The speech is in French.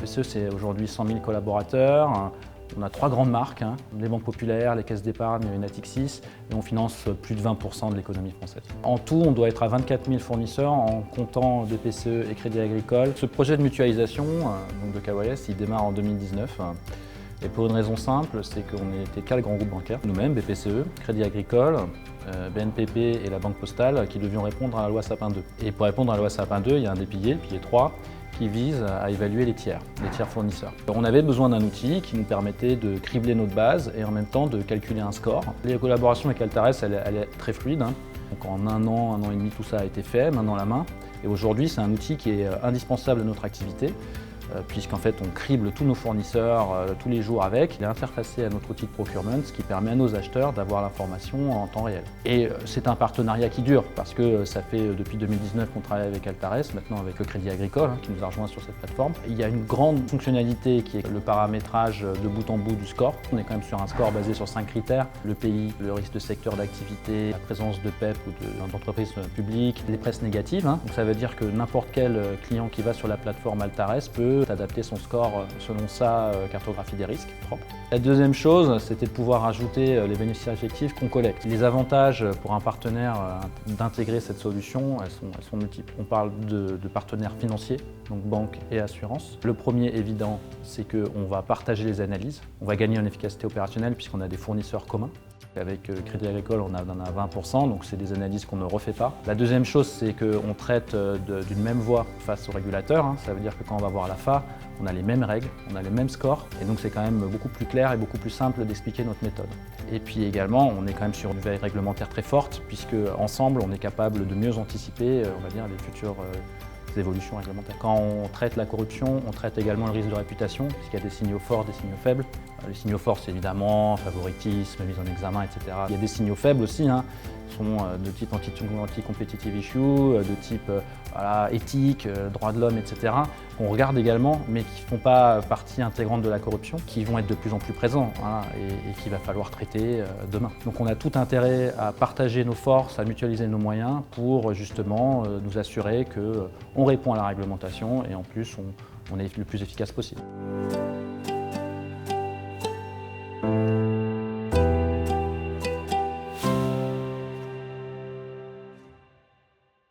FSE, c'est aujourd'hui 100 000 collaborateurs. On a 3 grandes marques, les banques populaires, les caisses d'épargne et Natixis, et on finance plus de 20% de l'économie française. En tout, on doit être à 24 000 fournisseurs en comptant BPCE et Crédit Agricole. Ce projet de mutualisation donc de KYS, il démarre en 2019. Et pour une raison simple, c'est qu'on était 4 grands groupes bancaires, nous-mêmes, BPCE, Crédit Agricole, BNPP et la Banque Postale, qui devions répondre à la loi Sapin 2. Et pour répondre à la loi Sapin 2, il y a un des piliers, le pilier 3, qui vise à évaluer les tiers fournisseurs. Alors, on avait besoin d'un outil qui nous permettait de cribler notre base et en même temps de calculer un score. Les collaborations avec Altares, elle est très fluide. Donc en un an et demi, tout ça a été fait, main dans la main. Et aujourd'hui, c'est un outil qui est indispensable à notre activité, puisqu'en fait on crible tous nos fournisseurs tous les jours avec. Il est interfacé à notre outil de procurement, ce qui permet à nos acheteurs d'avoir l'information en temps réel. Et c'est un partenariat qui dure, parce que ça fait depuis 2019 qu'on travaille avec Altares, maintenant avec le Crédit Agricole, qui nous a rejoint sur cette plateforme. Il y a une grande fonctionnalité qui est le paramétrage de bout en bout du score. On est quand même sur un score basé sur 5 critères: le pays, le risque de secteur d'activité, la présence de PEP ou d'entreprises publiques, les presses négatives. Donc ça veut dire que n'importe quel client qui va sur la plateforme Altares peut adapter son score selon sa cartographie des risques propre. La deuxième chose, c'était de pouvoir ajouter les bénéficiaires effectifs qu'on collecte. Les avantages pour un partenaire d'intégrer cette solution, elles sont multiples. On parle de partenaires financiers, donc banque et assurance. Le premier évident, c'est qu'on va partager les analyses. On va gagner en efficacité opérationnelle puisqu'on a des fournisseurs communs. Avec le Crédit Agricole, on en a 20%, donc c'est des analyses qu'on ne refait pas. La deuxième chose, c'est qu'on traite d'une même voie face au régulateur. Ça veut dire que quand on va voir l'AFA, on a les mêmes règles, on a les mêmes scores, et donc c'est quand même beaucoup plus clair et beaucoup plus simple d'expliquer notre méthode. Et puis également, on est quand même sur une veille réglementaire très forte, puisque ensemble, on est capable de mieux anticiper, on va dire, les futures évolutions réglementaires. Quand on traite la corruption, on traite également le risque de réputation, puisqu'il y a des signaux forts, des signaux faibles. Les signaux forts, c'est évidemment favoritisme, mise en examen, etc. Il y a des signaux faibles aussi, sont de type anti-competitive issue, de type éthique, droits de l'homme, etc. qu'on regarde également, mais qui ne font pas partie intégrante de la corruption, qui vont être de plus en plus présents et qu'il va falloir traiter demain. Donc on a tout intérêt à partager nos forces, à mutualiser nos moyens pour justement nous assurer qu'on répond à la réglementation et en plus on est le plus efficace possible.